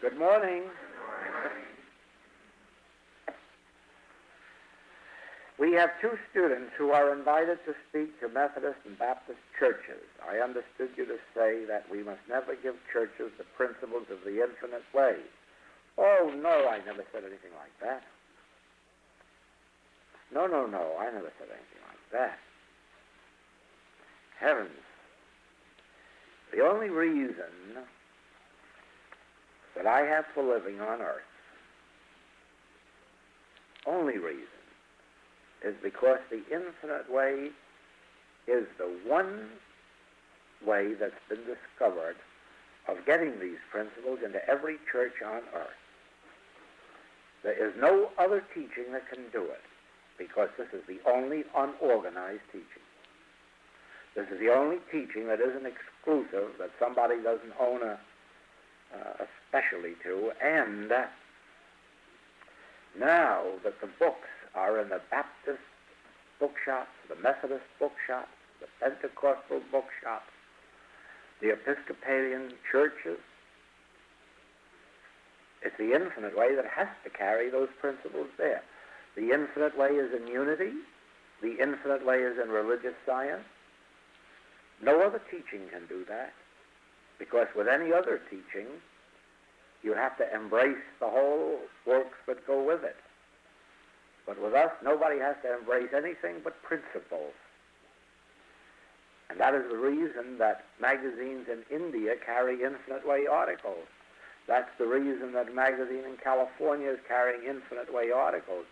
Good morning. We have two students who are invited to speak to Methodist and Baptist churches. I understood you to say that we must never give churches the principles of the infinite way. Oh, no, I never said anything like that. No, I never said anything like that. Heavens. The only reason that I have for living on earth, only reason, is because the infinite way is the one way that's been discovered of getting these principles into every church on earth. There is no other teaching that can do it, because this is the only unorganized teaching. This is the only teaching that isn't exclusive, that somebody doesn't own a specialty to, and now that the books are in the Baptist bookshops, the Methodist bookshops, the Pentecostal bookshops, the Episcopalian churches, it's the infinite way that has to carry those principles there. The infinite way is in unity. The infinite way is in religious science. No other teaching can do that, because with any other teaching, you have to embrace the whole works that go with it. But with us, nobody has to embrace anything but principles. And that is the reason that magazines in India carry infinite way articles. That's the reason that a magazine in California is carrying infinite way articles.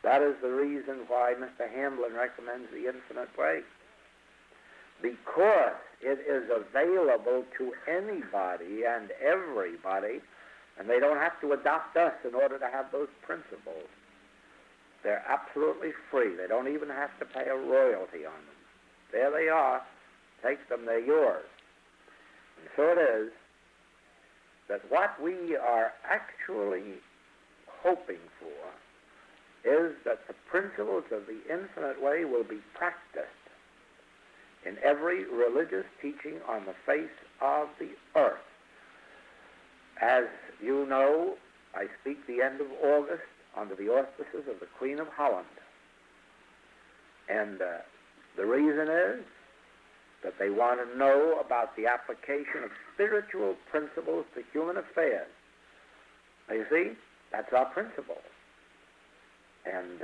That is the reason why Mr. Hamblin recommends the infinite way. Because it is available to anybody and everybody, and they don't have to adopt us in order to have those principles. They're absolutely free. They don't even have to pay a royalty on them. There they are. Take them, they're yours. And so it is that what we are actually hoping for is that the principles of the infinite way will be practiced in every religious teaching on the face of the earth. As you know, I speak the end of August under the auspices of the Queen of Holland. And the reason is that they want to know about the application of spiritual principles to human affairs. Now, you see, that's our principle. And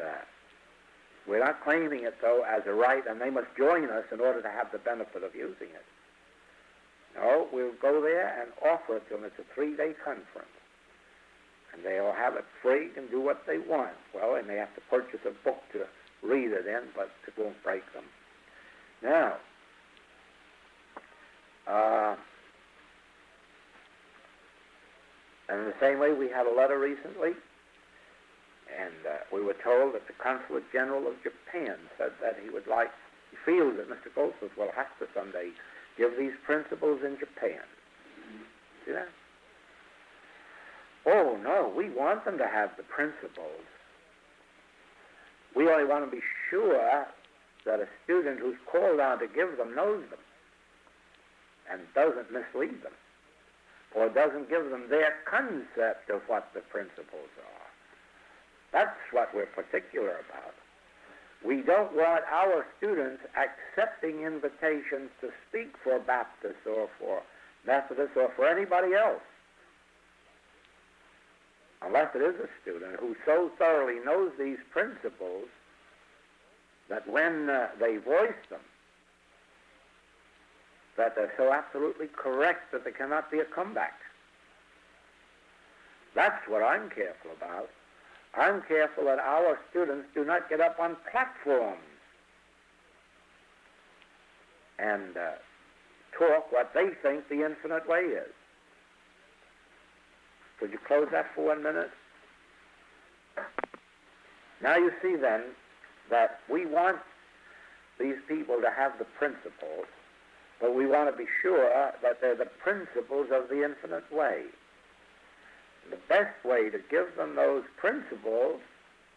we're not claiming it, though, as a right, and they must join us in order to have the benefit of using it. No, we'll go there and offer it to them. It's a 3-day conference. And they'll have it free and do what they want. Well, they may have to purchase a book to read it in, but it won't break them. Now, and in the same way, we had a letter recently, and we were told that the Consulate General of Japan said that he feels that Mr. Goldsmith will have to someday give these principles in Japan. See that? Oh, no, we want them to have the principles. We only want to be sure that a student who's called on to give them knows them and doesn't mislead them or doesn't give them their concept of what the principles are. That's what we're particular about. We don't want our students accepting invitations to speak for Baptists or for Methodists or for anybody else, unless it is a student who so thoroughly knows these principles that when they voice them, that they're so absolutely correct that there cannot be a comeback. That's what I'm careful about. I'm careful that our students do not get up on platforms and talk what they think the infinite way is. Could you close that for 1 minute? Now you see then that we want these people to have the principles, but we want to be sure that they're the principles of the infinite way. The best way to give them those principles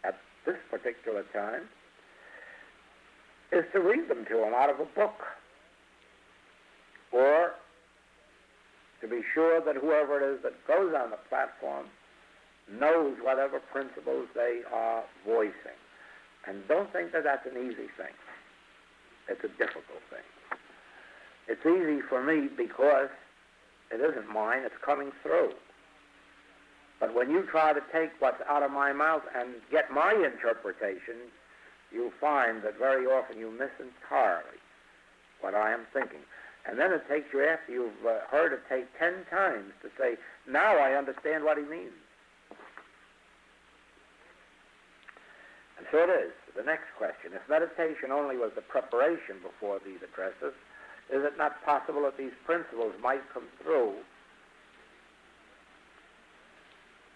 at this particular time is to read them to them out of a book, or to be sure that whoever it is that goes on the platform knows whatever principles they are voicing. And don't think that that's an easy thing. It's a difficult thing. It's easy for me because it isn't mine, it's coming through. But when you try to take what's out of my mouth and get my interpretation, you'll find that very often you miss entirely what I am thinking. And then it takes you, after you've heard it take 10 times, to say, now I understand what he means. And so it is. The next question, if meditation only was the preparation before these addresses, is it not possible that these principles might come through?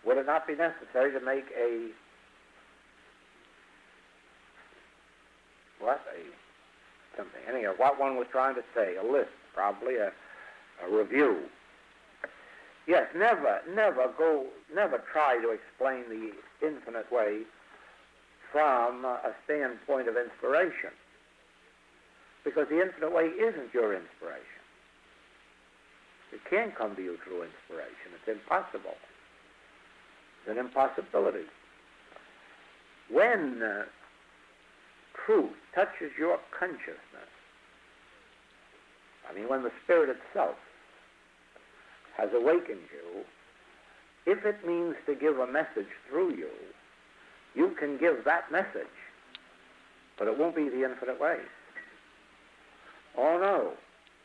Would it not be necessary to make what one was trying to say, a list, probably a review? Yes, never try to explain the infinite way from a standpoint of inspiration, because the infinite way isn't your inspiration. It can't come to you through inspiration. It's impossible. It's an impossibility. When truth touches your consciousness, when the Spirit itself has awakened you, if it means to give a message through you, you can give that message, but it won't be the infinite way. Oh no,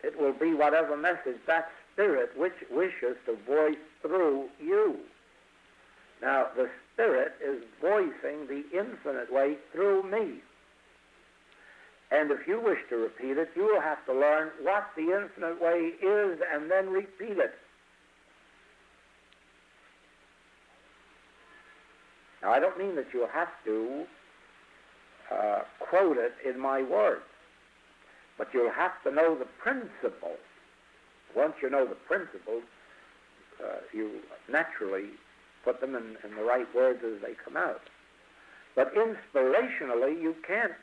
it will be whatever message that Spirit which wishes to voice through you. Now, the Spirit is voicing the infinite way through me. And if you wish to repeat it, you will have to learn what the infinite way is and then repeat it. Now, I don't mean that you have to quote it in my words, but you'll have to know the principle. Once you know the principles, you naturally put them in the right words as they come out. But inspirationally, you can't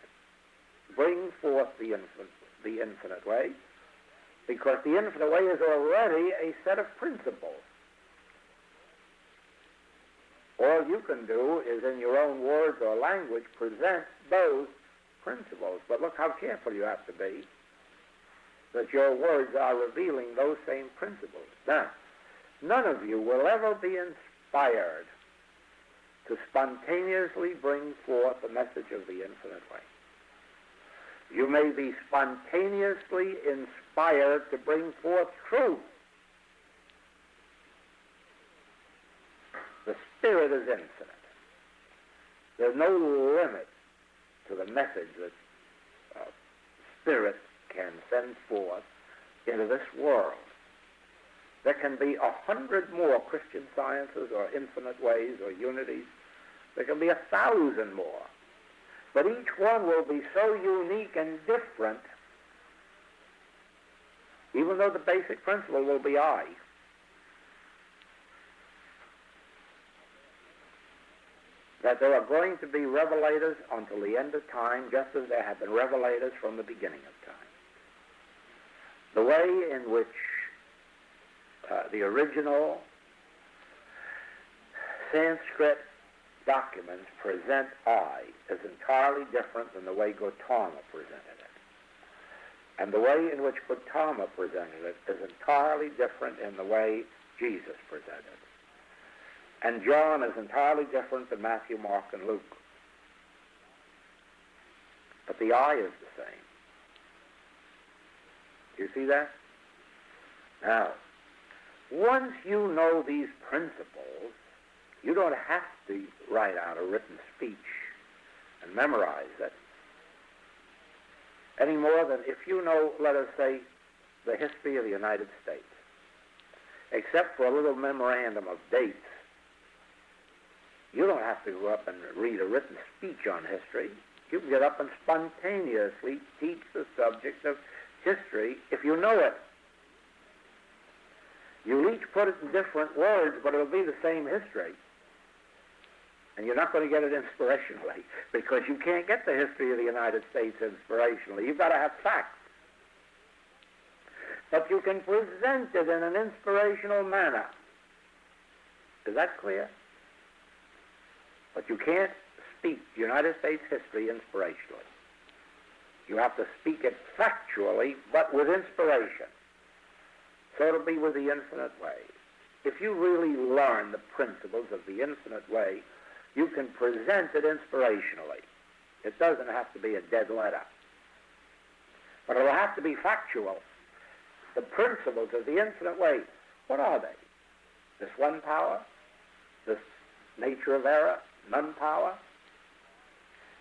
bring forth the infinite way, because the infinite way is already a set of principles. All you can do is, in your own words or language, present those principles. But look how careful you have to be, that your words are revealing those same principles. Now, none of you will ever be inspired to spontaneously bring forth the message of the infinite way. You may be spontaneously inspired to bring forth truth. The Spirit is infinite. There's no limit to the message that Spirit can send forth into this world. There can be 100 more Christian sciences or infinite ways or unities. There can be 1,000 more. But each one will be so unique and different, even though the basic principle will be I. That there are going to be revelators until the end of time, just as there have been revelators from the beginning of time. The way in which the original Sanskrit documents present I is entirely different than the way Gautama presented it. And the way in which Gautama presented it is entirely different in the way Jesus presented it. And John is entirely different than Matthew, Mark, and Luke. But the I is the same. Do you see that? Now, once you know these principles, you don't have to write out a written speech and memorize it any more than if you know, let us say, the history of the United States, except for a little memorandum of dates. You don't have to go up and read a written speech on history. You can get up and spontaneously teach the subject of history if you know it. You'll each put it in different words, but it'll be the same history. And you're not going to get it inspirationally, because you can't get the history of the United States inspirationally. You've got to have facts. but you can present it in an inspirational manner. Is that clear? But you can't speak United States history inspirationally. You have to speak it factually, but with inspiration. So it'll be with the infinite way. If you really learn the principles of the infinite way, you can present it inspirationally. It doesn't have to be a dead letter. But it'll have to be factual. The principles of the infinite way, what are they? This one power? This nature of error? None power?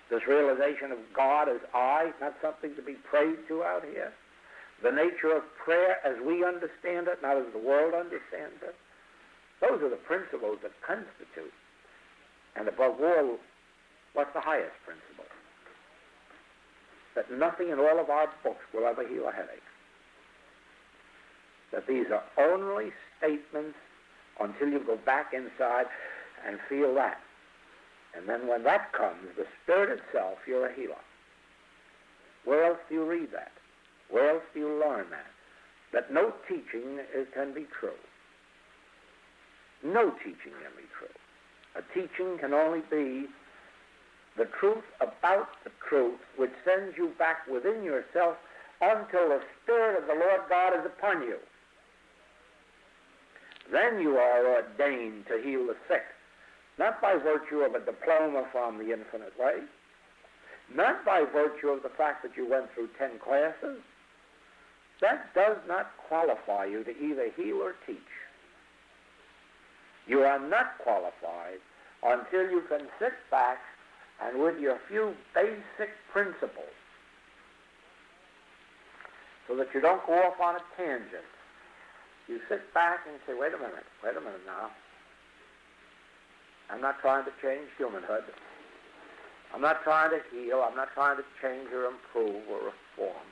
This realization of God as I, not something to be prayed to out here? The nature of prayer as we understand it, not as the world understands it? Those are the principles that constitute. And above all, what's the highest principle? That nothing in all of our books will ever heal a headache. That these are only statements until you go back inside and feel that. And then when that comes, the Spirit itself, you're a healer. Where else do you read that? Where else do you learn that? That no teaching can be true. No teaching can be true. A teaching can only be the truth about the truth, which sends you back within yourself until the Spirit of the Lord God is upon you. Then you are ordained to heal the sick, not by virtue of a diploma from the infinite way, not by virtue of the fact that you went through 10 classes. That does not qualify you to either heal or teach. You are not qualified until you can sit back and with your few basic principles, so that you don't go off on a tangent. You sit back and say, wait a minute now. I'm not trying to change humanhood. I'm not trying to heal. I'm not trying to change or improve or reform.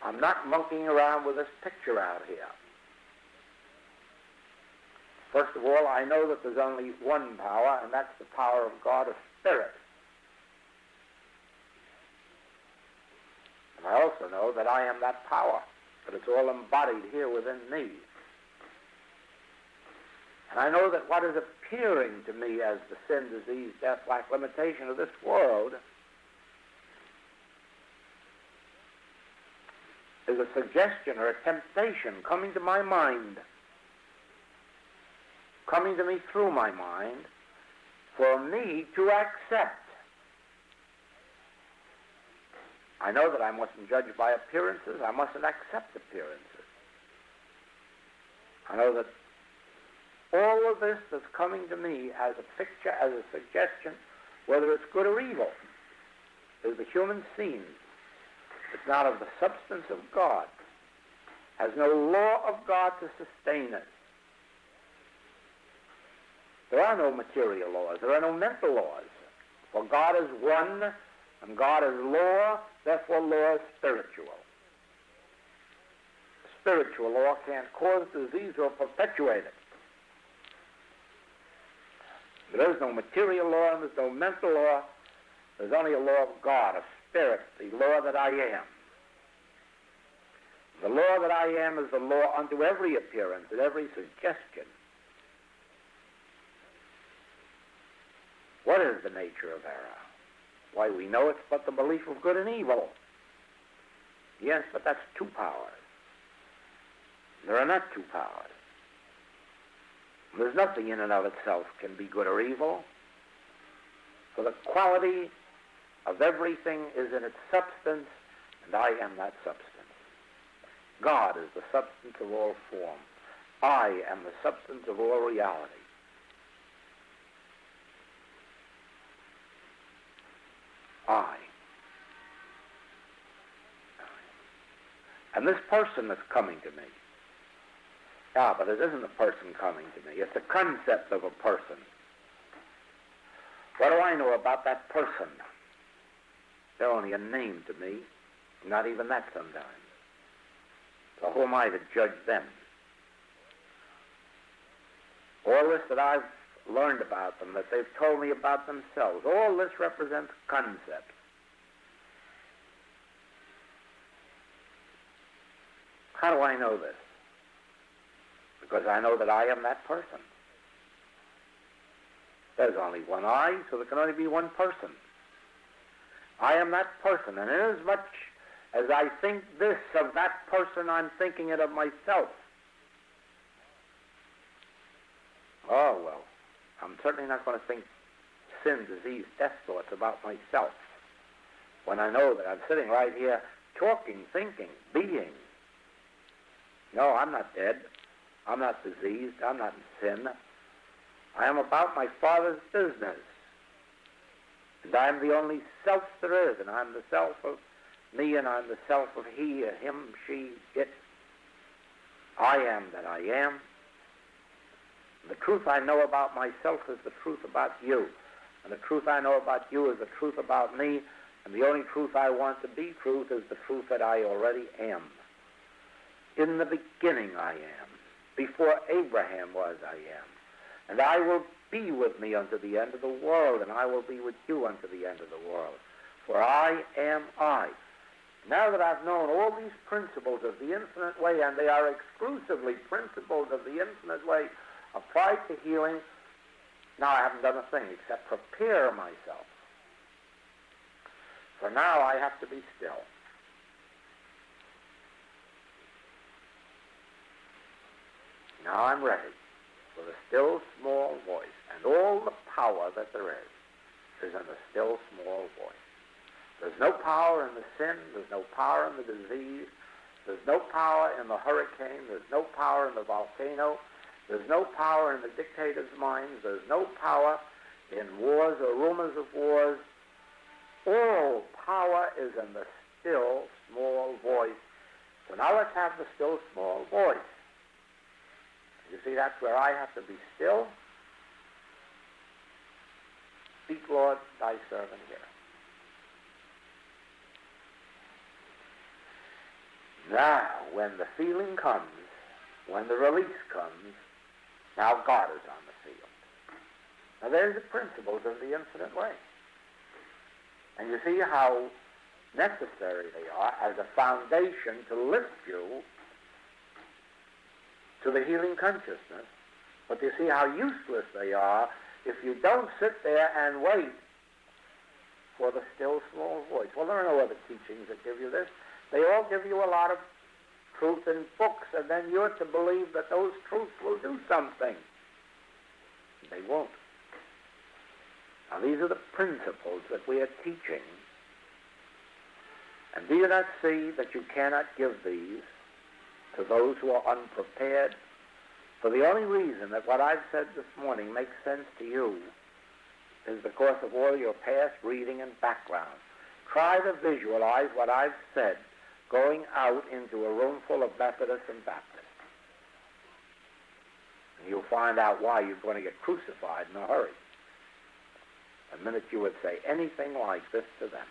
I'm not monkeying around with this picture out here. First of all, I know that there's only one power, and that's the power of God, of Spirit. And I also know that I am that power, that it's all embodied here within me. And I know that what is appearing to me as the sin, disease, death, lack, limitation of this world is a suggestion or a temptation coming to my mind, coming to me through my mind, for me to accept. I know that I mustn't judge by appearances. I mustn't accept appearances. I know that all of this that's coming to me as a picture, as a suggestion, whether it's good or evil, is the human scene. It's not of the substance of God, has no law of God to sustain it. There are no material laws. There are no mental laws. For God is one, and God is law, therefore law is spiritual. Spiritual law can't cause disease or perpetuate it. There is no material law and there's no mental law. There's only a law of God, of Spirit, the law that I am. The law that I am is the law unto every appearance and every suggestion. What is the nature of error? Why, we know it's but the belief of good and evil. Yes, but that's two powers. There are not two powers. There's nothing in and of itself can be good or evil. For the quality of everything is in its substance, and I am that substance. God is the substance of all form. I am the substance of all reality. I. And this person that's coming to me, but it isn't a person coming to me. It's a concept of a person. What do I know about that person? They're only a name to me. Not even that sometimes. So who am I to judge them? All this that I've learned about them, that they've told me about themselves, all this represents concept. How do I know this? Because I know that I am that person. There's only one I, so there can only be one person. I am that person, and inasmuch as I think this of that person, I'm thinking it of myself. Oh, well, I'm certainly not going to think sin, disease, death thoughts about myself when I know that I'm sitting right here talking, thinking, being. No, I'm not dead. I'm not diseased. I'm not in sin. I am about my Father's business. And I am the only self there is, and I'm the self of me, and I'm the self of he, him, she, it. I am that I am. The truth I know about myself is the truth about you. And the truth I know about you is the truth about me. And the only truth I want to be truth is the truth that I already am. In the beginning I am. Before Abraham was, I am. And I will be with me unto the end of the world, and I will be with you unto the end of the world. For I am I. Now that I've known all these principles of the infinite way, and they are exclusively principles of the infinite way applied to healing, now I haven't done a thing except prepare myself. For now I have to be still. Now I'm ready for the still small voice, and all the power that there is in the still small voice. There's no power in the sin, there's no power in the disease, there's no power in the hurricane, there's no power in the volcano, there's no power in the dictators' minds, there's no power in wars or rumors of wars. All power is in the still small voice. So now let's have the still small voice. You see, that's where I have to be still. Speak, Lord, thy servant heareth. Now, when the feeling comes, when the release comes, now God is on the field. Now there's the principles of the infinite way. And you see how necessary they are as a foundation to lift you to the healing consciousness. But you see how useless they are if you don't sit there and wait for the still small voice. Well, there are no other teachings that give you this. They all give you a lot of truth in books, and then you're to believe that those truths will do something. They won't. Now, these are the principles that we are teaching. And do you not see that you cannot give these to those who are unprepared? For the only reason that what I've said this morning makes sense to you is because of all your past reading and background. Try to visualize what I've said going out into a room full of Methodists and Baptists. And you'll find out why you're going to get crucified in a hurry the minute you would say anything like this to them.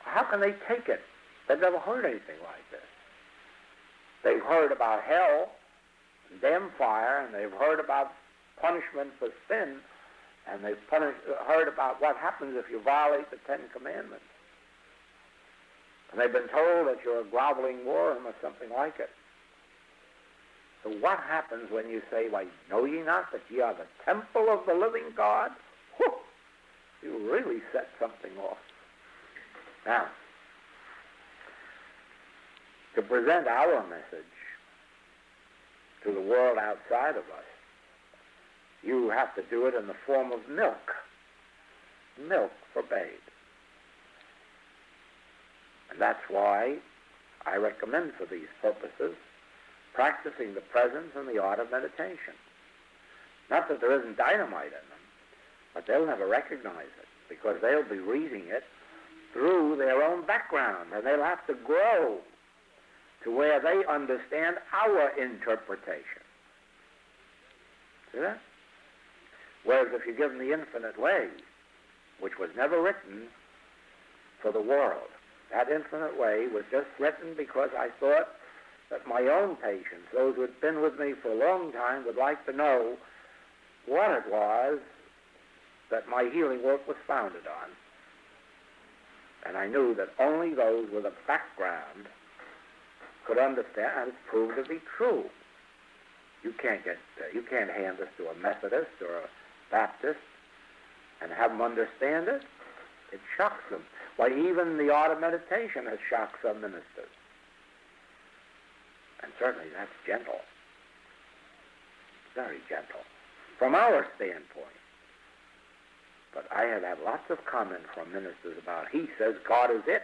How can they take it? They've never heard anything like this. They've heard about hell and damn fire, and they've heard about punishment for sin, and they've heard about what happens if you violate the Ten Commandments. And they've been told that you're a groveling worm or something like it. So what happens when you say, why, know ye not that ye are the temple of the living God? Whew! You really set something off. Now, to present our message to the world outside of us, you have to do it in the form of milk. Milk for babes. And that's why I recommend for these purposes practicing the presence and the art of meditation. Not that there isn't dynamite in them, but they'll never recognize it because they'll be reading it through their own background, and they'll have to grow to where they understand our interpretation. See that? Whereas if you give them the infinite way, which was never written for the world, that infinite way was just written because I thought that my own patients, those who had been with me for a long time, would like to know what it was that my healing work was founded on. And I knew that only those with a background could understand, and it's proved to be true. You can't hand this to a Methodist or a Baptist and have them understand it. It shocks them. Why, even the art of meditation has shocked some ministers. And certainly that's gentle. Very gentle. From our standpoint. But I have had lots of comment from ministers about, he says God is it.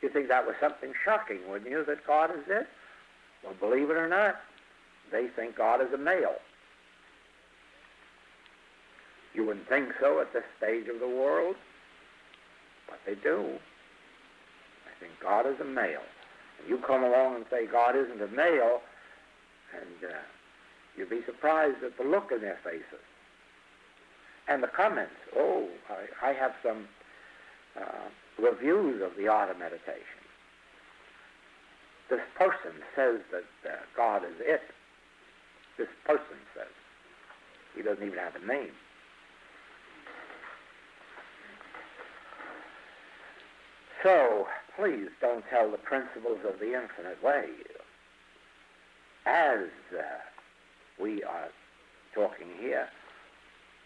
You think that was something shocking, wouldn't you, that God is it? Well, believe it or not, they think God is a male. You wouldn't think so at this stage of the world, but they do. They think God is a male. And you come along and say God isn't a male, and you'd be surprised at the look in their faces. And the comments. Oh, I have some reviews of the art of meditation. This person says that God is it. This person says. He doesn't even have a name. So, please don't tell the principles of the infinite way as we are talking here,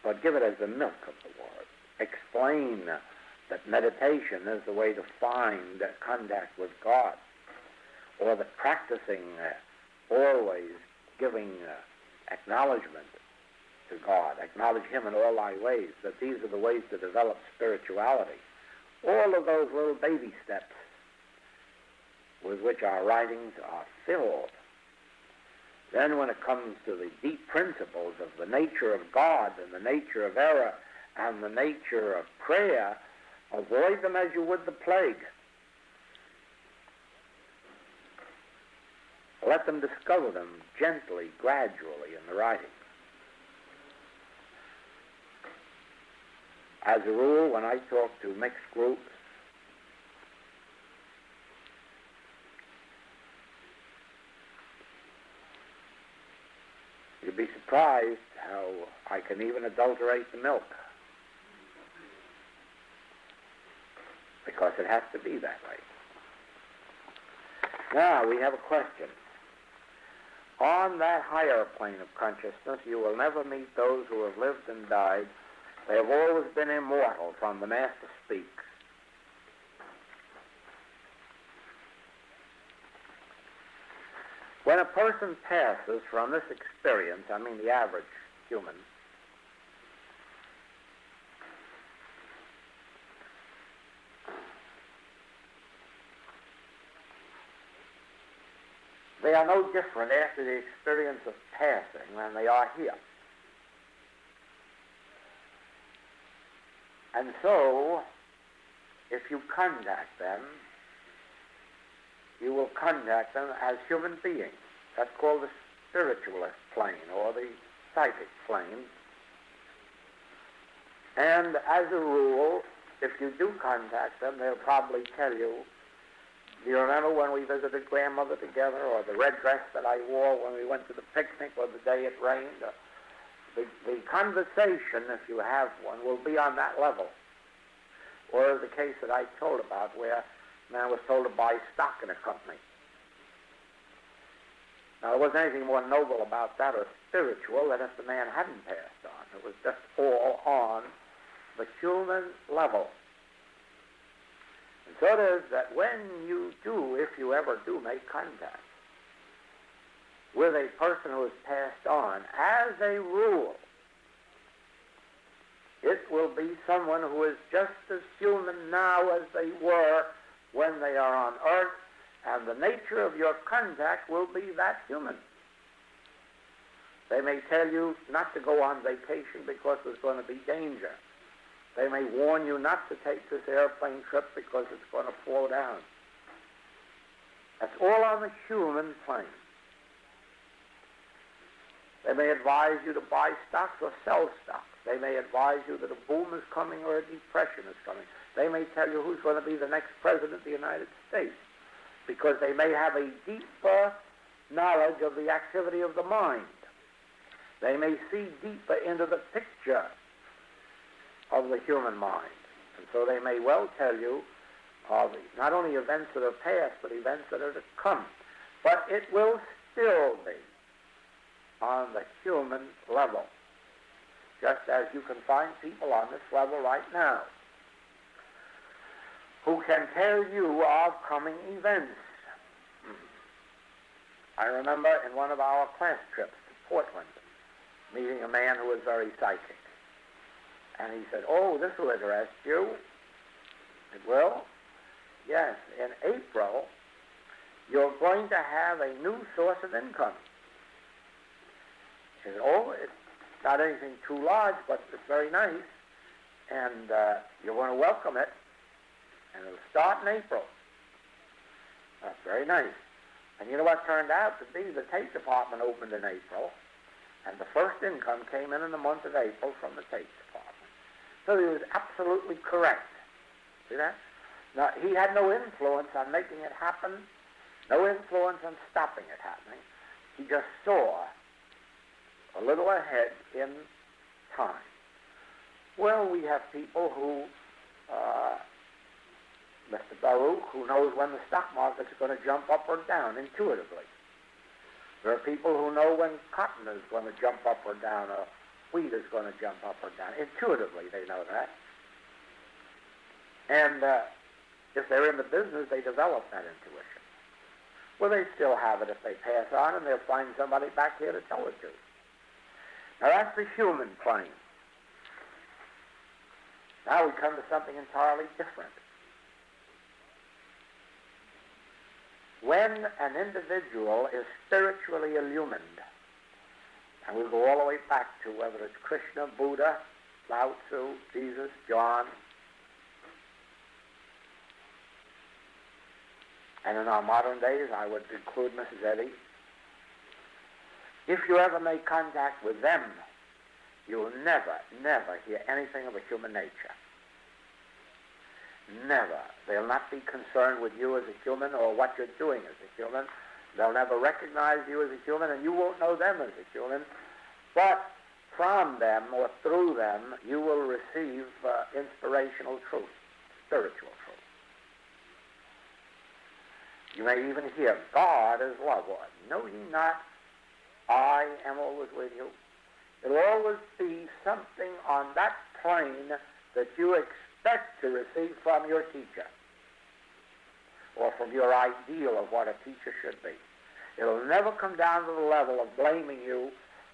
but give it as the milk of the word. Explain that meditation is the way to find contact with God, or that practicing always giving acknowledgement to God, acknowledge Him in all thy ways, that these are the ways to develop spirituality. All of those little baby steps with which our writings are filled. Then when it comes to the deep principles of the nature of God and the nature of error and the nature of prayer, avoid them as you would the plague. Let them discover them gently, gradually in the writing. As a rule, when I talk to mixed groups, you'd be surprised how I can even adulterate the milk. Because it has to be that way. Now, we have a question. On that higher plane of consciousness, you will never meet those who have lived and died. They have always been immortal, from the Master speaks. When a person passes from this experience, I mean the average human, they are no different after the experience of passing than they are here. And so, if you contact them, you will contact them as human beings. That's called the spiritualist plane or the psychic plane. And as a rule, if you do contact them, they'll probably tell you, do you remember when we visited grandmother together, or the red dress that I wore when we went to the picnic, or the day it rained? The conversation, if you have one, will be on that level. Or the case that I told about where a man was told to buy stock in a company. Now, there wasn't anything more noble about that or spiritual than if the man hadn't passed on. It was just all on the human level. And so it is that when you do, if you ever do make contact with a person who has passed on, as a rule, it will be someone who is just as human now as they were when they are on earth, and the nature of your contact will be that human. They may tell you not to go on vacation because there's going to be danger. They may warn you not to take this airplane trip because it's going to fall down. That's all on the human plane. They may advise you to buy stocks or sell stocks. They may advise you that a boom is coming or a depression is coming. They may tell you who's going to be the next president of the United States, because they may have a deeper knowledge of the activity of the mind. They may see deeper into the picture of the human mind. And so they may well tell you of not only events that are past, but events that are to come. But it will still be on the human level, just as you can find people on this level right now who can tell you of coming events. I remember in one of our class trips to Portland, meeting a man who was very psychic. And he said, "Oh, this will interest you." It will? Yes, in April, you're going to have a new source of income. He said, "Oh, it's not anything too large, but it's very nice, and you're going to welcome it, and it'll start in April." That's very nice. And you know what turned out to be? The tape department opened in April, and the first income came in the month of April from the tape department. So he was absolutely correct. See that? Now, he had no influence on making it happen, no influence on stopping it happening. He just saw a little ahead in time. Well, we have people who, Mr. Baruch, who knows when the stock market's going to jump up or down intuitively. There are people who know when cotton is going to jump up or down, or wheat is going to jump up or down. Intuitively, they know that. And if they're in the business, they develop that intuition. Well, they still have it if they pass on, and they'll find somebody back here to tell it to. Now, that's the human plane. Now we come to something entirely different. When an individual is spiritually illumined, and we'll go all the way back to whether it's Krishna, Buddha, Lao Tzu, Jesus, John, and in our modern days, I would include Mrs. Eddy. If you ever make contact with them, you'll never, never hear anything of a human nature. Never. They'll not be concerned with you as a human or what you're doing as a human. They'll never recognize you as a human, and you won't know them as a human. But from them or through them, you will receive inspirational truth, spiritual truth. You may even hear, "God is love," or "Know ye not, I am always with you." It'll always be something on that plane that you expect to receive from your teacher, or from your ideal of what a teacher should be. It'll never come down to the level of blaming you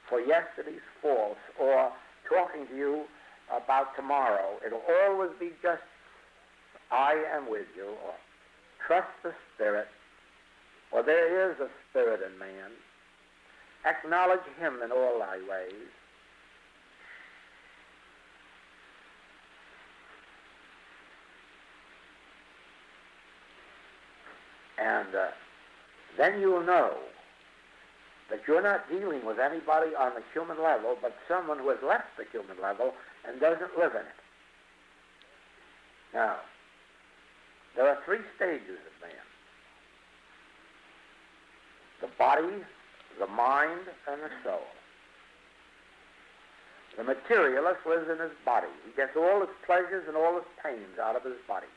for yesterday's faults or talking to you about tomorrow. It'll always be just, "I am with you," or "Trust the Spirit," or "There is a spirit in man. Acknowledge him in all thy ways." And then you'll know that you're not dealing with anybody on the human level, but someone who has left the human level and doesn't live in it. Now, there are three stages of man: the body, the mind, and the soul. The materialist lives in his body. He gets all his pleasures and all his pains out of his body.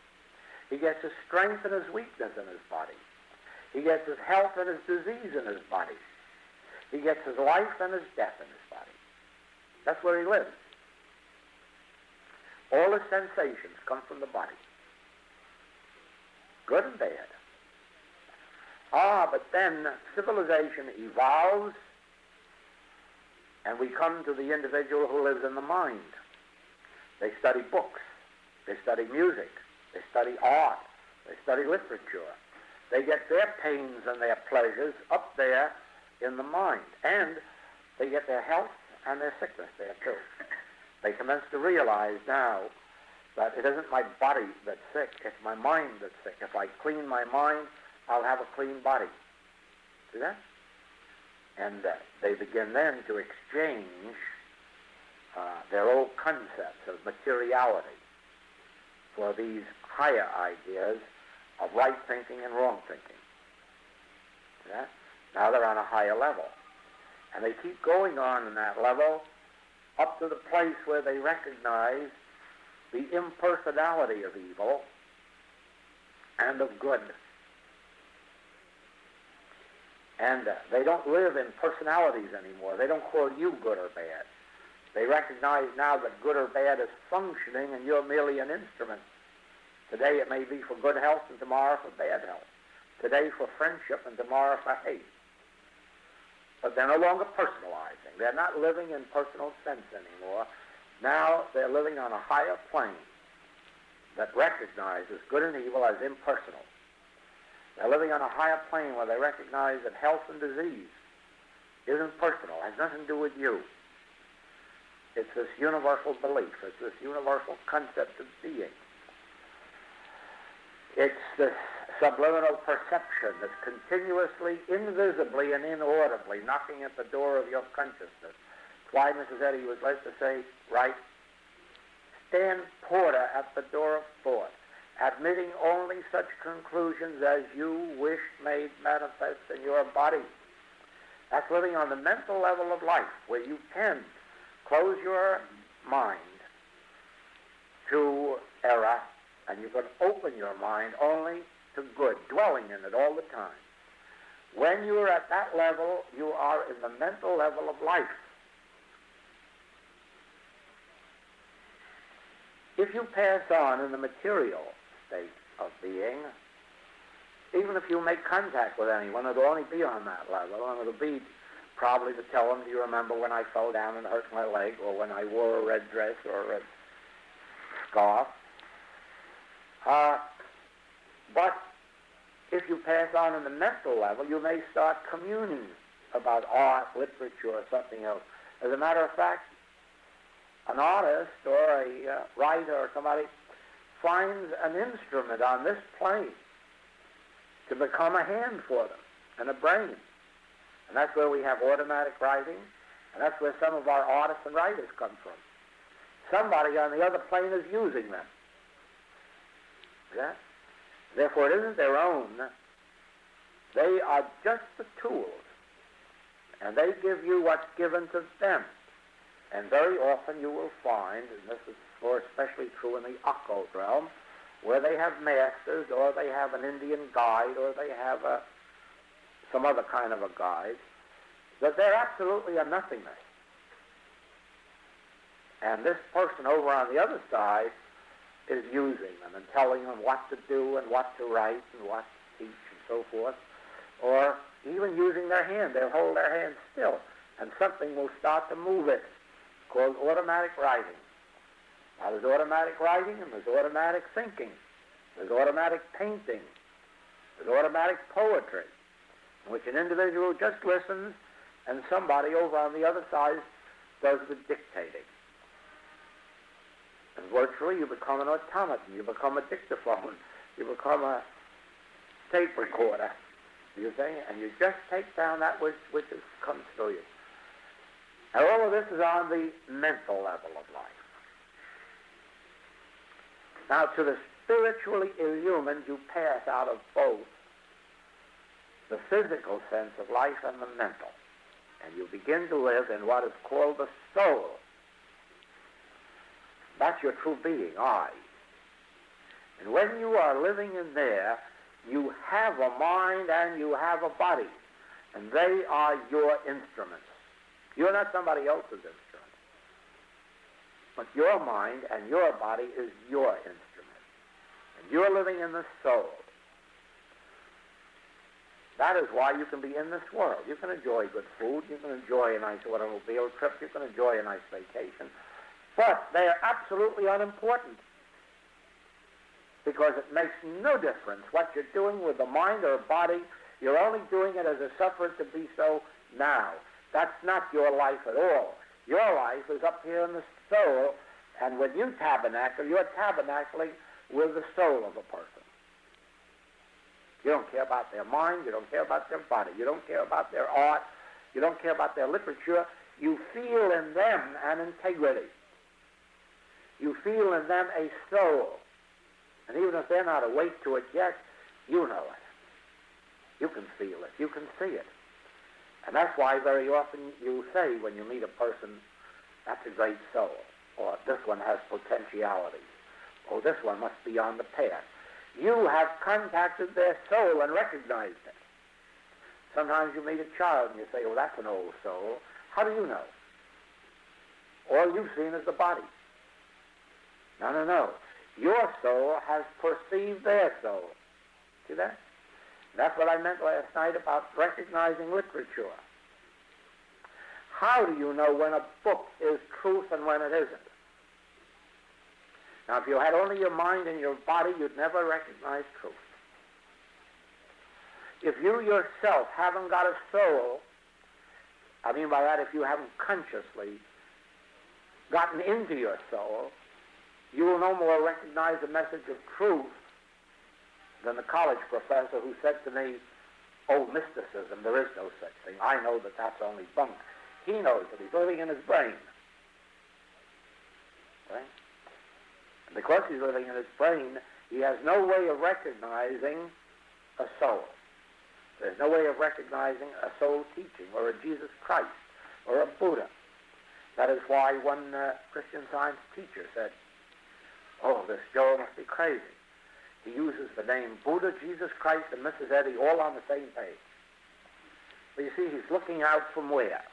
He gets his strength and his weakness in his body. He gets his health and his disease in his body. He gets his life and his death in his body. That's where he lives. All his sensations come from the body, good and bad. But then civilization evolves, and we come to the individual who lives in the mind. They study books. They study music. They study art. They study literature. They get their pains and their pleasures up there in the mind. And they get their health and their sickness there too. They commence to realize now that it isn't my body that's sick, it's my mind that's sick. If I clean my mind, I'll have a clean body. See that? And they begin then to exchange their old concepts of materiality for these higher ideas of right thinking and wrong thinking. Yeah? Now they're on a higher level. And they keep going on in that level up to the place where they recognize the impersonality of evil and of good. And they don't live in personalities anymore. They don't call you good or bad. They recognize now that good or bad is functioning and you're merely an instrument. Today it may be for good health and tomorrow for bad health. Today for friendship and tomorrow for hate. But they're no longer personalizing. They're not living in personal sense anymore. Now they're living on a higher plane that recognizes good and evil as impersonal. They're living on a higher plane where they recognize that health and disease isn't personal, has nothing to do with you. It's this universal belief. It's this universal concept of being. It's this subliminal perception that's continuously, invisibly, and inaudibly knocking at the door of your consciousness. That's why Mrs. Eddy was led to say, right, stand porter at the door of thought, admitting only such conclusions as you wish made manifest in your body. That's living on the mental level of life, where you can close your mind to error, and you can open your mind only to good, dwelling in it all the time. When you are at that level, you are in the mental level of life. If you pass on in the material state of being, even if you make contact with anyone, it'll only be on that level, and it'll be probably to tell them, do you remember when I fell down and hurt my leg, or when I wore a red dress or a red scarf? But if you pass on in the mental level, you may start communing about art, literature, or something else. As a matter of fact, an artist or a writer or somebody finds an instrument on this plane to become a hand for them and a brain. And that's where we have automatic writing, and that's where some of our artists and writers come from. Somebody on the other plane is using them. Yeah? Therefore, it isn't their own. They are just the tools, and they give you what's given to them. And very often you will find, and this is more especially true in the occult realm, where they have masters, or they have an Indian guide, or they have some other kind of a guide, that they're absolutely a nothingness. And this person over on the other side is using them and telling them what to do and what to write and what to teach and so forth, or even using their hand. They'll hold their hand still, and something will start to move it, called automatic writing. Now, there's automatic writing and there's automatic thinking. There's automatic painting. There's automatic poetry, in which an individual just listens and somebody over on the other side does the dictating. And virtually you become an automaton, you become a dictaphone, you become a tape recorder, you see, and you just take down that which comes through you. And all of this is on the mental level of life. Now, to the spiritually illumined, you pass out of both the physical sense of life and the mental, and you begin to live in what is called the soul. That's your true being, I. And when you are living in there, you have a mind and you have a body, and they are your instruments. You're not somebody else's instrument, but your mind and your body is your instrument, and you're living in the soul. That is why you can be in this world. You can enjoy good food, you can enjoy a nice automobile trip, you can enjoy a nice vacation, but they are absolutely unimportant, because it makes no difference what you're doing with the mind or body. You're only doing it as a sufferer to be so now. That's not your life at all. Your life is up here in the soul, and when you tabernacle, you're tabernacling with the soul of a person. You don't care about their mind, you don't care about their body, you don't care about their art, you don't care about their literature. You feel in them an integrity. You feel in them a soul. And even if they're not awake to it yet, you know it. You can feel it, you can see it. And that's why very often you say when you meet a person, that's a great soul, or this one has potentiality, or this one must be on the path. You have contacted their soul and recognized it. Sometimes you meet a child and you say, "Oh, that's an old soul." How do you know? All you've seen is the body. No. Your soul has perceived their soul. See that? That's what I meant last night about recognizing literature. How do you know when a book is truth and when it isn't? Now, if you had only your mind and your body, you'd never recognize truth. If you yourself haven't got a soul, I mean by that, if you haven't consciously gotten into your soul, you will no more recognize the message of truth than the college professor who said to me, "Oh, mysticism, there is no such thing. I know that that's only bunk." He knows that he's living in his brain. Right? And because he's living in his brain, he has no way of recognizing a soul. There's no way of recognizing a soul teaching or a Jesus Christ or a Buddha. That is why one Christian Science teacher said, "Oh, this Joe must be crazy. He uses the name Buddha, Jesus Christ, and Mrs. Eddy all on the same page." But you see, he's looking out from where?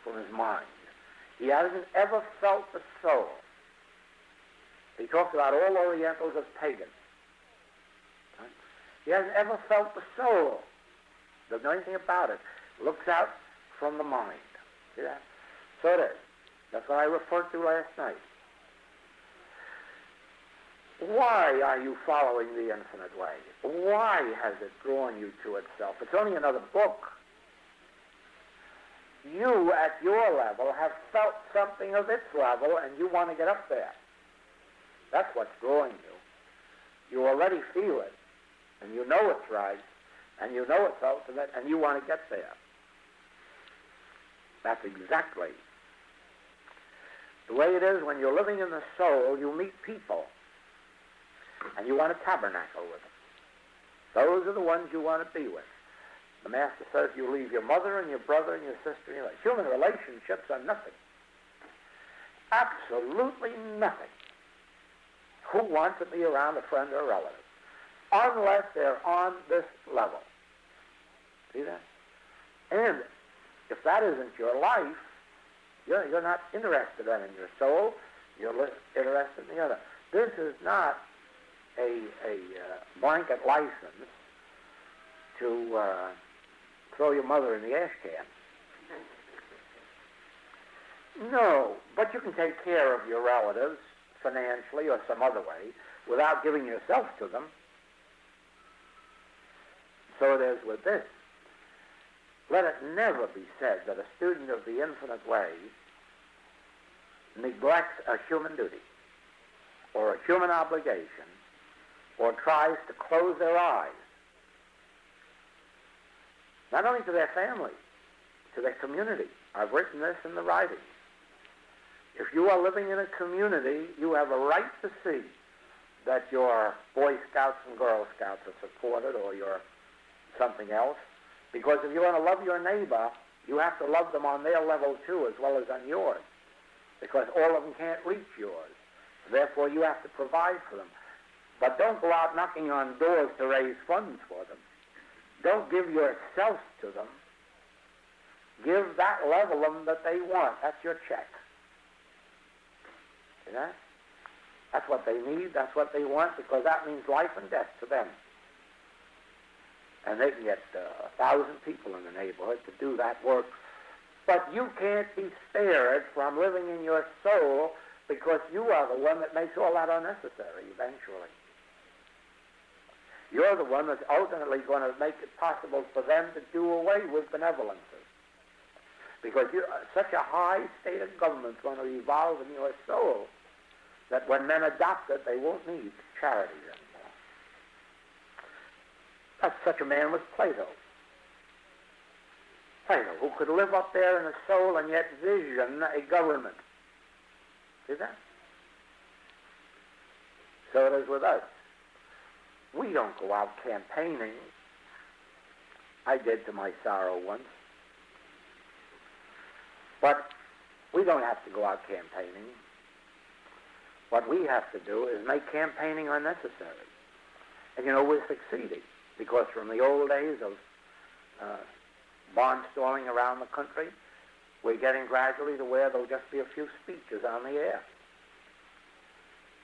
From his mind. He hasn't ever felt the soul. He talks about all Orientals as pagans. Right? He hasn't ever felt the soul. Doesn't know anything about it. Looks out from the mind. See that? So it is. That's what I referred to last night. Why are you following the infinite way? Why has it drawn you to itself? It's only another book. You, at your level, have felt something of its level, and you want to get up there. That's what's drawing you. You already feel it, and you know it's right, and you know it's ultimate, and you want to get there. That's exactly the way it is when you're living in the soul. You meet people, and you want to tabernacle with them. Those are the ones you want to be with. The Master says you leave your mother and your brother and your sister. And human relationships are nothing. Absolutely nothing. Who wants to be around a friend or a relative? Unless they're on this level. See that? And if that isn't your life, you're not interested then in your soul. You're interested in the other. This is not a blanket license to throw your mother in the ash can. No, but you can take care of your relatives financially or some other way without giving yourself to them. So it is with this. Let it never be said that a student of the infinite way neglects a human duty or a human obligation or tries to close their eyes, not only to their family, to their community. I've written this in the writings. If you are living in a community, you have a right to see that your Boy Scouts and Girl Scouts are supported or your something else. Because if you want to love your neighbor, you have to love them on their level too, as well as on yours. Because all of them can't reach yours. Therefore, you have to provide for them. But don't go out knocking on doors to raise funds for them. Don't give yourself to them. Give that level of them that they want. That's your check. See that? That's what they need. That's what they want, because that means life and death to them. And they can get 1,000 people in the neighborhood to do that work. But you can't be spared from living in your soul, because you are the one that makes all that unnecessary eventually. You're the one that's ultimately going to make it possible for them to do away with benevolences. Because such a high state of government is going to evolve in your soul that when men adopt it, they won't need charities anymore. Such a man was Plato. Plato, who could live up there in a soul and yet vision a government. See that? So it is with us. We don't go out campaigning. I did to my sorrow once. But we don't have to go out campaigning. What we have to do is make campaigning unnecessary. And we're succeeding, because from the old days of barnstorming around the country, we're getting gradually to where there'll just be a few speeches on the air.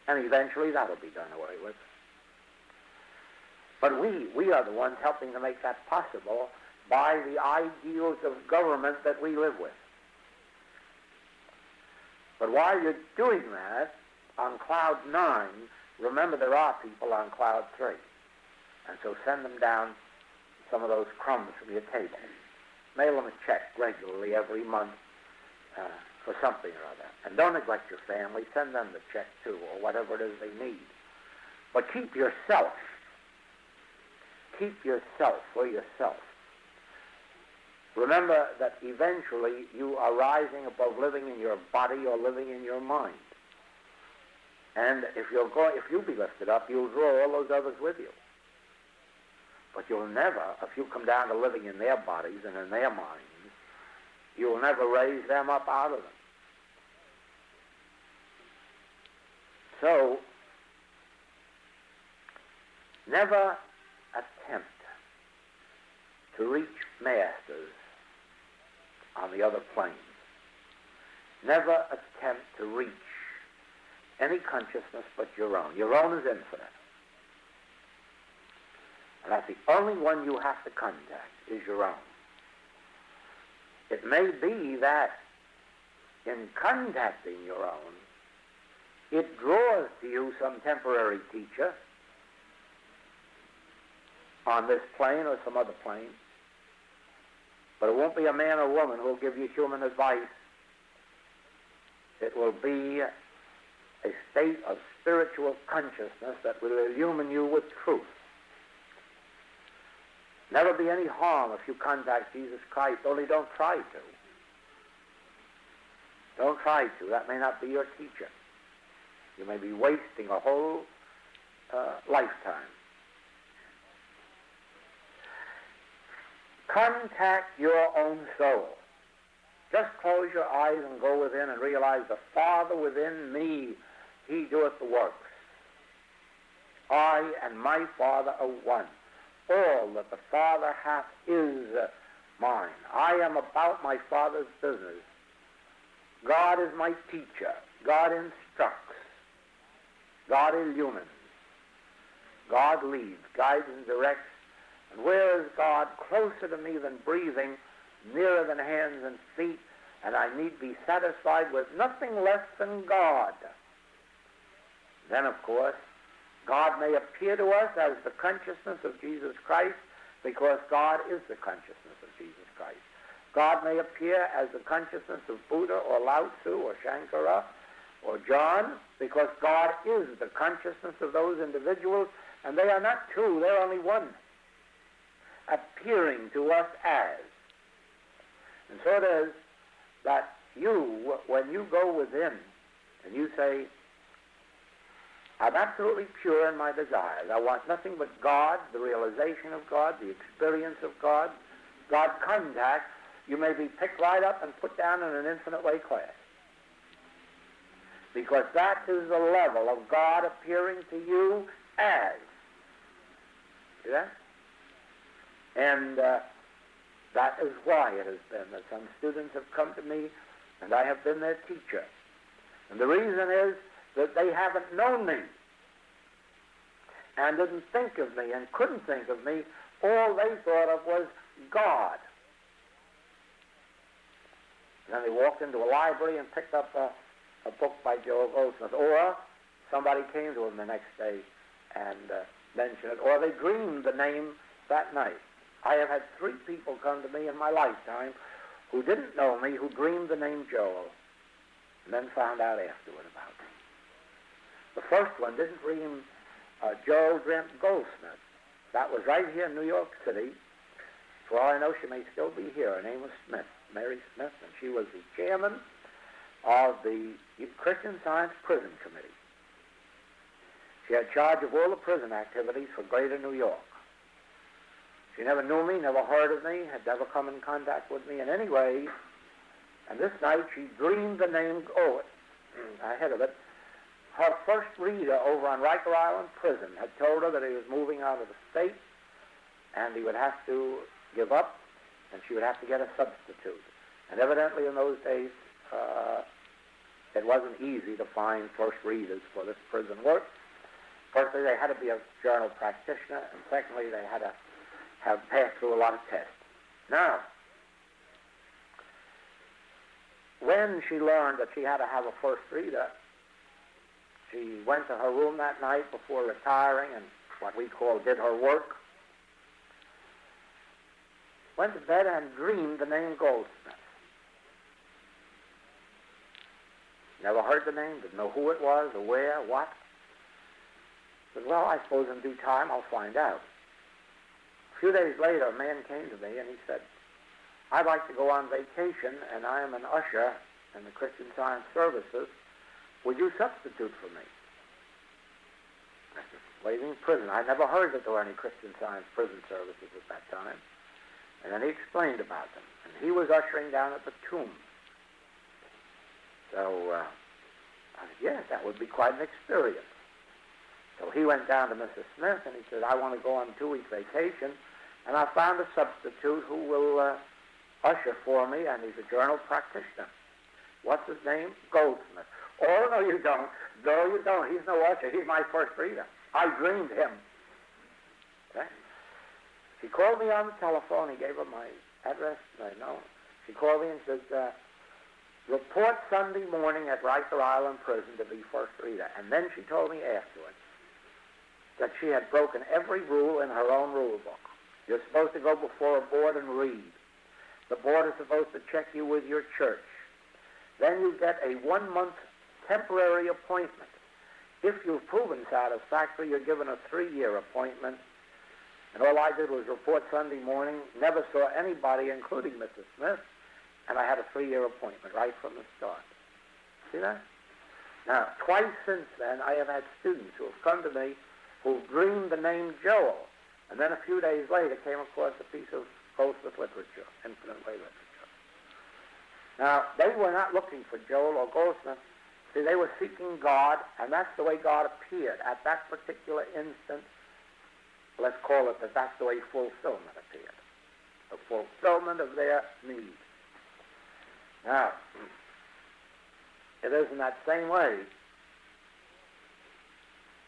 And eventually that'll be done away with. But we are the ones helping to make that possible by the ideals of government that we live with. But while you're doing that, on cloud 9, remember there are people on cloud 3. And so send them down some of those crumbs from your table. Mail them a check regularly every month for something or other. And don't neglect your family. Send them the check too, or whatever it is they need. But keep yourself. Keep yourself for yourself. Remember that eventually you are rising above living in your body or living in your mind. And if you be lifted up, you'll draw all those others with you. But you'll never, if you come down to living in their bodies and in their minds, you'll never raise them up out of them. So, never attempt to reach masters on the other planes. Never attempt to reach any consciousness but your own. Your own is infinite. And that's the only one you have to contact, is your own. It may be that in contacting your own, it draws to you some temporary teacher on this plane or some other plane, but it won't be a man or woman who will give you human advice. It will be a state of spiritual consciousness that will illumine you with truth. Never be any harm if you contact Jesus Christ, only don't try to. Don't try to. That may not be your teacher. You may be wasting a whole lifetime. Contact your own soul. Just close your eyes and go within and realize the Father within me, He doeth the works. I and my Father are one. All that the Father hath is mine. I am about my Father's business. God is my teacher. God instructs. God illumines. God leads, guides, and directs. And where is God closer to me than breathing, nearer than hands and feet, and I need be satisfied with nothing less than God? Then, of course, God may appear to us as the consciousness of Jesus Christ, because God is the consciousness of Jesus Christ. God may appear as the consciousness of Buddha or Lao Tzu or Shankara or John, because God is the consciousness of those individuals, and they are not two, they're only one, appearing to us as. And so it is that you, when you go within and you say, I'm absolutely pure in my desires. I want nothing but God, the realization of God, the experience of God, God contact. You may be picked right up and put down in an infinite way class. Because that is the level of God appearing to you as. See that? And that is why it has been that some students have come to me and I have been their teacher. And the reason is that they haven't known me and didn't think of me and couldn't think of me. All they thought of was God. And then they walked into a library and picked up a book by Joe Goldsmith, or somebody came to him the next day and mentioned it, or they dreamed the name that night. I have had 3 people come to me in my lifetime who didn't know me, who dreamed the name Joel, and then found out afterward about me. The first one didn't dream Joel, dreamt Goldsmith. That was right here in New York City. For all I know, she may still be here. Her name was Smith, Mary Smith, and she was the chairman of the Christian Science Prison Committee. She had charge of all the prison activities for Greater New York. She never knew me, never heard of me, had never come in contact with me in any way. And this night she dreamed the name, ahead of it, her first reader over on Riker Island Prison had told her that he was moving out of the state and he would have to give up and she would have to get a substitute. And evidently in those days, it wasn't easy to find first readers for this prison work. Firstly, they had to be a journal practitioner, and secondly, they had to have passed through a lot of tests. Now, when she learned that she had to have a first reader, she went to her room that night before retiring and what we call did her work, went to bed and dreamed the name Goldsmith. Never heard the name, didn't know who it was or where, what. Said, well, I suppose in due time I'll find out. A few days later, a man came to me and he said, I'd like to go on vacation and I am an usher in the Christian Science services. Would you substitute for me? I said, waiting in prison. I never heard that there were any Christian Science prison services at that time. And then he explained about them. And he was ushering down at the tomb. So I said, yes, that would be quite an experience. So he went down to Mrs. Smith and he said, I want to go on a 2-week vacation and I found a substitute who will usher for me and he's a journal practitioner. What's his name? Goldsmith. Oh, no, you don't. No, you don't. He's no usher. He's my first reader. I dreamed him. Okay? She called me on the telephone. He gave her my address. I know. She called me and said, report Sunday morning at Riker Island Prison to be first reader. And then she told me afterwards that she had broken every rule in her own rule book. You're supposed to go before a board and read. The board is supposed to check you with your church. Then you get a 1-month temporary appointment. If you've proven satisfactory, you're given a 3-year appointment. And all I did was report Sunday morning, never saw anybody, including Mrs. Smith, and I had a 3-year appointment right from the start. See that? Now, twice since then, I have had students who have come to me who dreamed the name Joel, and then a few days later came across a piece of Goldsmith literature, Infinite Way literature. Now, they were not looking for Joel or Goldsmith. See, they were seeking God, and that's the way God appeared. At that particular instant, let's call it that that's the way fulfillment appeared. The fulfillment of their need. Now, it is in that same way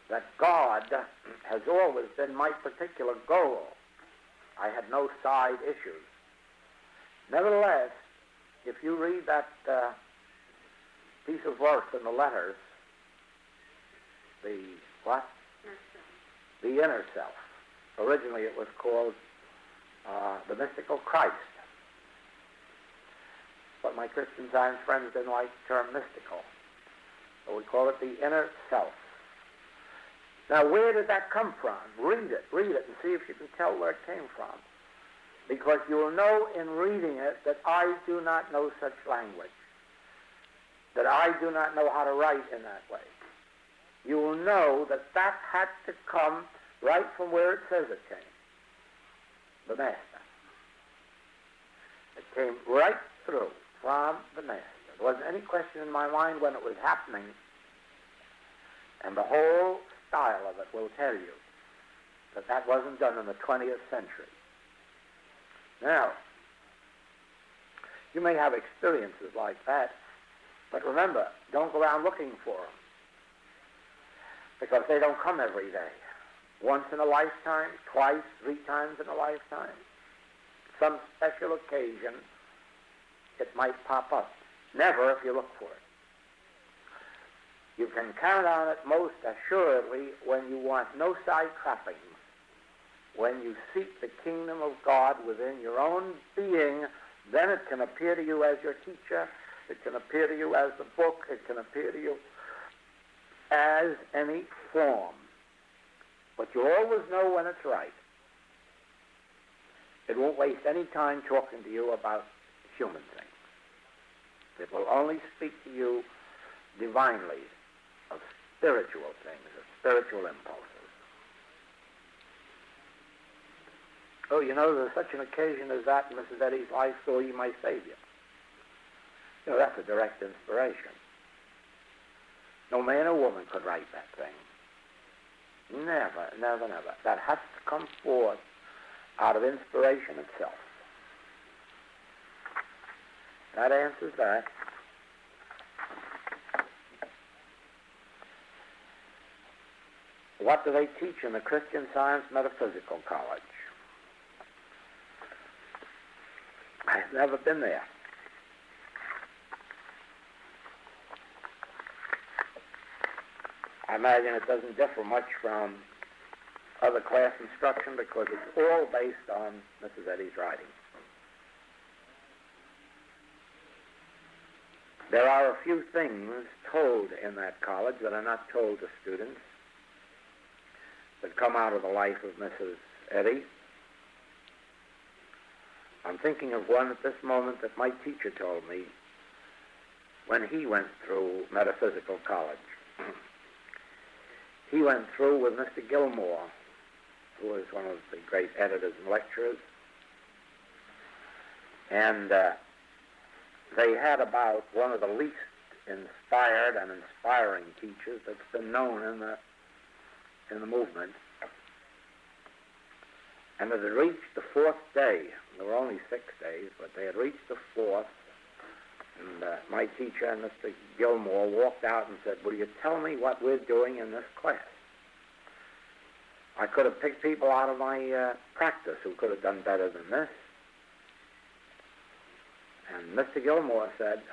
that God has always been my particular goal. I had no side issues. Nevertheless, if you read that piece of verse in the letters, the what? The inner self. Originally it was called the mystical Christ. But my Christian Science friends didn't like the term mystical. So we call it the inner self. Now, where did that come from? Read it and see if you can tell where it came from. Because you will know in reading it that I do not know such language, that I do not know how to write in that way. You will know that that had to come right from where it says it came, the Master. It came right through from the Master. There wasn't any question in my mind when it was happening, and the whole style of it will tell you that that wasn't done in the 20th century. Now, you may have experiences like that, but remember, don't go around looking for them, because they don't come every day. Once in a lifetime, twice, 3 times in a lifetime. Some special occasion, it might pop up. Never if you look for it. You can count on it most assuredly when you want no side trappings. When you seek the kingdom of God within your own being, then it can appear to you as your teacher, it can appear to you as the book, it can appear to you as any form. But you always know when it's right. It won't waste any time talking to you about human things. It will only speak to you divinely of spiritual things, of spiritual impulses. Oh, you know, there's such an occasion as that in Mrs. Eddy's life, so ye my Savior. You know, that's a direct inspiration. No man or woman could write that thing. Never, never, never. That has to come forth out of inspiration itself. That answers that. What do they teach in the Christian Science Metaphysical College? I've never been there. I imagine it doesn't differ much from other class instruction because it's all based on Mrs. Eddy's writing. There are a few things told in that college that are not told to students that come out of the life of Mrs. Eddy. I'm thinking of one at this moment that my teacher told me when he went through metaphysical college. He went through with Mr. Gilmore, who was one of the great editors and lecturers, and they had about one of the least inspired and inspiring teachers that's been known in the movement. And it had reached the fourth day. There were only 6 days, but they had reached the fourth. And my teacher and Mr. Gilmore walked out and said, "Will you tell me what we're doing in this class?" I could have picked people out of my practice who could have done better than this. And Mr. Gilmore said,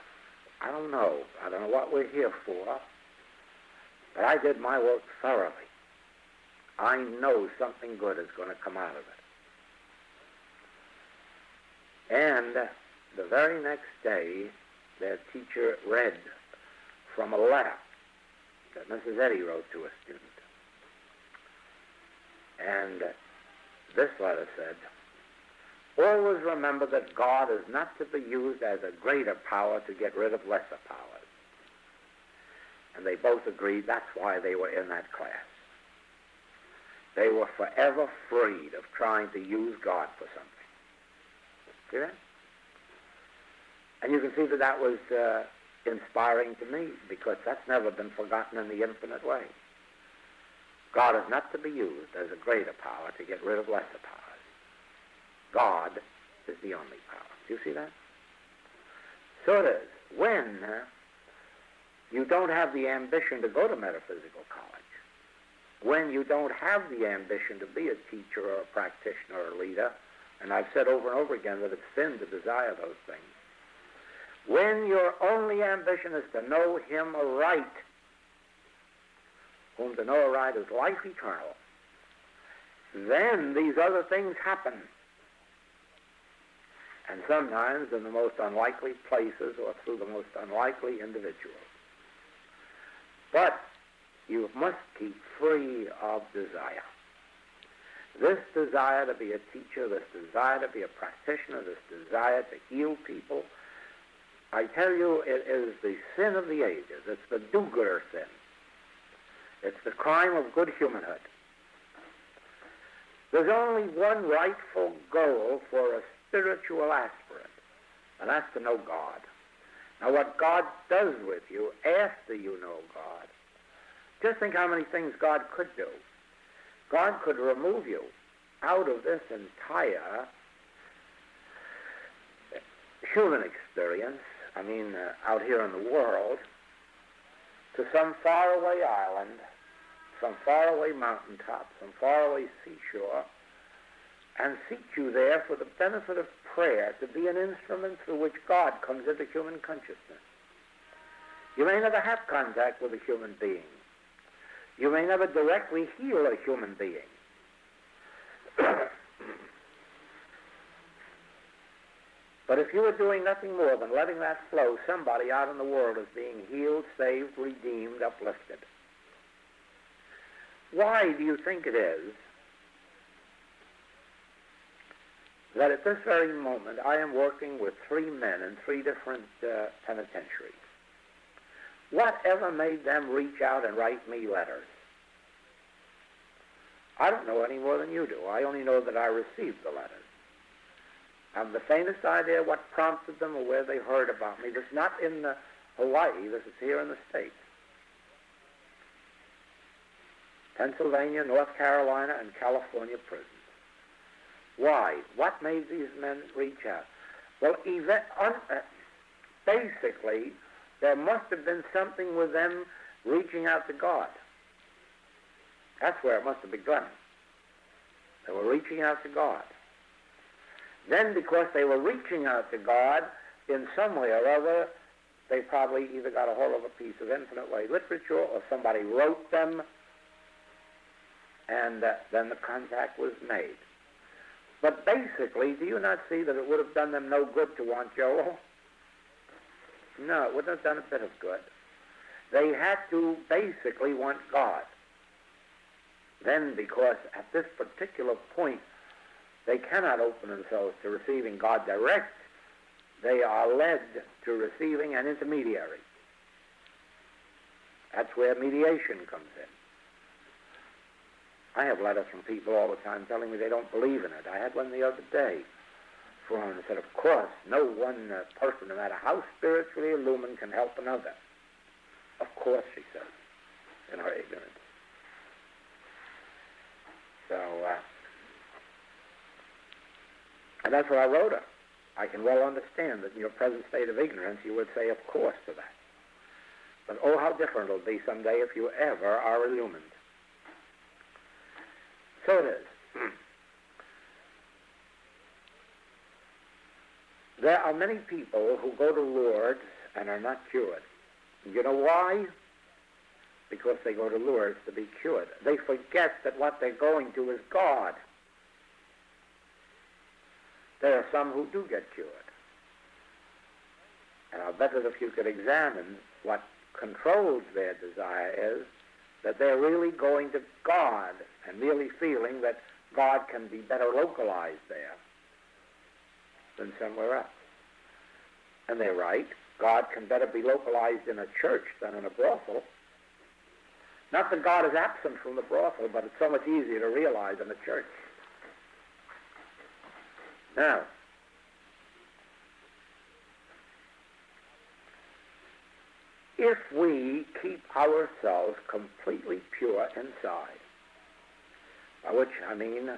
I don't know what we're here for, but I did my work thoroughly. I know something good is going to come out of it. And the very next day, their teacher read from a letter that Mrs. Eddy wrote to a student. And this letter said, "Always remember that God is not to be used as a greater power to get rid of lesser powers." And they both agreed that's why they were in that class. They were forever freed of trying to use God for something. See that? And you can see that that was inspiring to me, because that's never been forgotten in the infinite way. God is not to be used as a greater power to get rid of lesser powers. God is the only power. Do you see that? So it is. When you don't have the ambition to go to metaphysical college, when you don't have the ambition to be a teacher or a practitioner or a leader, and I've said over and over again that it's sin to desire those things, when your only ambition is to know him aright, whom to know aright is life eternal, then these other things happen. And sometimes in the most unlikely places or through the most unlikely individuals. But you must keep free of desire. This desire to be a teacher, this desire to be a practitioner, this desire to heal people, I tell you, it is the sin of the ages. It's the do-gooder sin. It's the crime of good humanhood. There's only one rightful goal for a spiritual aspirant, and that's to know God. Now, what God does with you after you know God, just think how many things God could do. God could remove you out of this entire human experience, out here in the world, to some faraway island, some faraway mountaintop, some faraway seashore, and seat you there for the benefit of prayer to be an instrument through which God comes into human consciousness. You may never have contact with a human being. You may never directly heal a human being. But if you are doing nothing more than letting that flow, somebody out in the world is being healed, saved, redeemed, uplifted. Why do you think it is that at this very moment I am working with 3 men in 3 different penitentiaries? Whatever made them reach out and write me letters? I don't know any more than you do. I only know that I received the letters. I have the faintest idea what prompted them or where they heard about me. This is not in Hawaii. This is here in the States. Pennsylvania, North Carolina, and California prisons. Why? What made these men reach out? Well, basically, there must have been something with them reaching out to God. That's where it must have begun. They were reaching out to God. Then, because they were reaching out to God in some way or other, they probably either got a hold of a piece of infinite way literature or somebody wrote them, and then the contact was made. But basically, do you not see that it would have done them no good to want Joel? No, it wouldn't have done a bit of good. They had to basically want God. Then, because at this particular point, they cannot open themselves to receiving God direct, they are led to receiving an intermediary. That's where mediation comes in. I have letters from people all the time telling me they don't believe in it. I had one the other day from one that said, of course, no one person, no matter how spiritually illumined, can help another. Of course, she says, in her ignorance. So, and that's what I wrote her. I can well understand that in your present state of ignorance you would say of course to that. But oh, how different it'll be someday if you ever are illumined. So it is. There are many people who go to Lourdes and are not cured. You know why? Because they go to Lourdes to be cured. They forget that what they're going to is God. There are some who do get cured. And I'll bet that if you could examine what controls their desire is that they're really going to God and merely feeling that God can be better localized there than somewhere else. And they're right. God can better be localized in a church than in a brothel. Not that God is absent from the brothel, but it's so much easier to realize in a church. Now, if we keep ourselves completely pure inside, by which I mean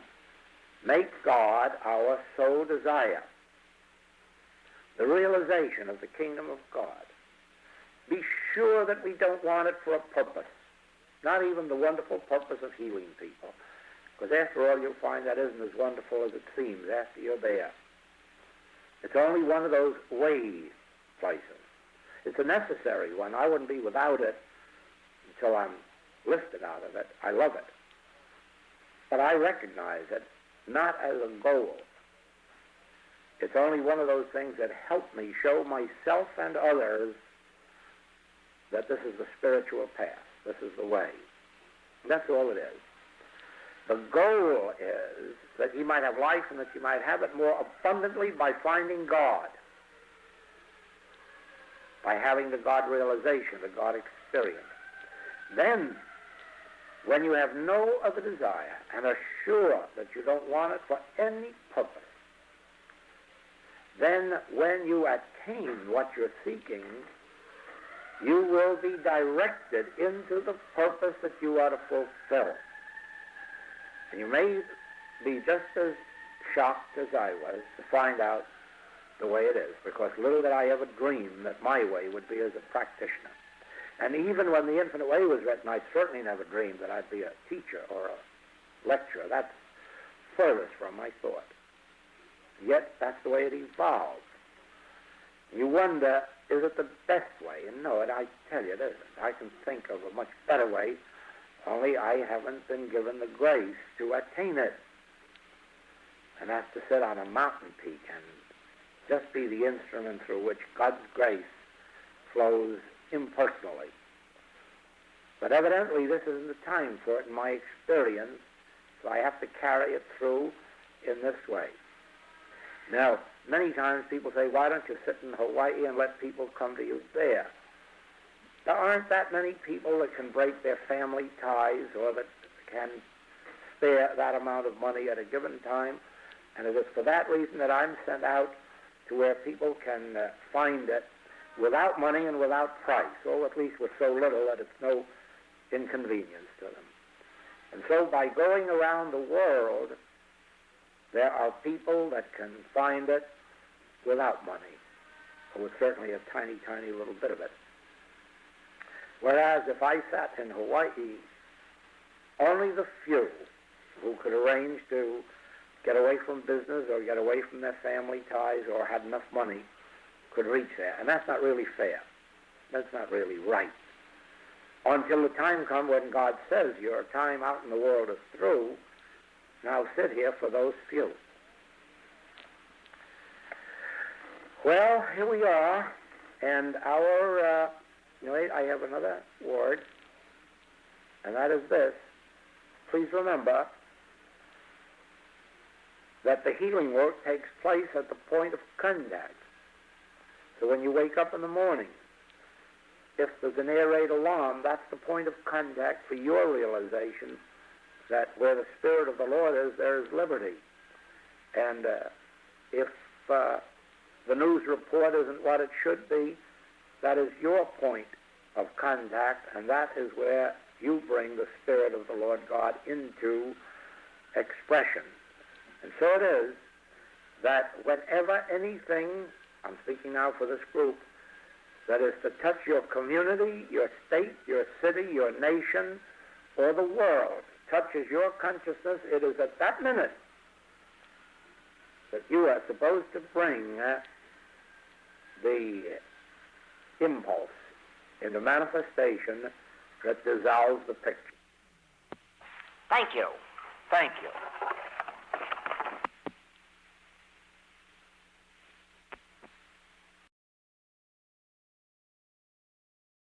make God our sole desire, the realization of the kingdom of God, be sure that we don't want it for a purpose, not even the wonderful purpose of healing people. Because after all, you'll find that isn't as wonderful as it seems after you're there. It's only one of those way places. It's a necessary one. I wouldn't be without it until I'm lifted out of it. I love it. But I recognize it not as a goal. It's only one of those things that help me show myself and others that this is the spiritual path. This is the way. That's all it is. The goal is that you might have life and that you might have it more abundantly by finding God, by having the God realization, the God experience. Then, when you have no other desire and are sure that you don't want it for any purpose, then when you attain what you're seeking, you will be directed into the purpose that you are to fulfill. And you may be just as shocked as I was to find out the way it is, because little did I ever dream that my way would be as a practitioner. And even when The Infinite Way was written, I certainly never dreamed that I'd be a teacher or a lecturer. That's furthest from my thought. Yet that's the way it evolved. You wonder, is it the best way? And no, I tell you it isn't. I can think of a much better way, only I haven't been given the grace to attain it. And that's to sit on a mountain peak and just be the instrument through which God's grace flows impersonally. But evidently this isn't the time for it in my experience, so I have to carry it through in this way. Now, many times people say, why don't you sit in Hawaii and let people come to you there? There aren't that many people that can break their family ties or that can spare that amount of money at a given time, and it is for that reason that I'm sent out to where people can find it without money and without price, or at least with so little that it's no inconvenience to them. And so by going around the world, there are people that can find it without money, or with certainly a tiny, tiny little bit of it. Whereas if I sat in Hawaii, only the few who could arrange to get away from business or get away from their family ties or had enough money could reach there. And that's not really fair. That's not really right. Until the time comes when God says your time out in the world is through, now sit here for those few. Well, here we are, and our, I have another word, and that is this. Please remember that the healing work takes place at the point of contact. So when you wake up in the morning, if there's an air raid alarm, that's the point of contact for your realization that where the Spirit of the Lord is, there is liberty. And if the news report isn't what it should be, that is your point of contact, and that is where you bring the Spirit of the Lord God into expression. And so it is that whenever anything, I'm speaking now for this group, that is to touch your community, your state, your city, your nation, or the world, touches your consciousness, it is at that minute that you are supposed to bring the impulse into manifestation that dissolves the picture. Thank you. Thank you.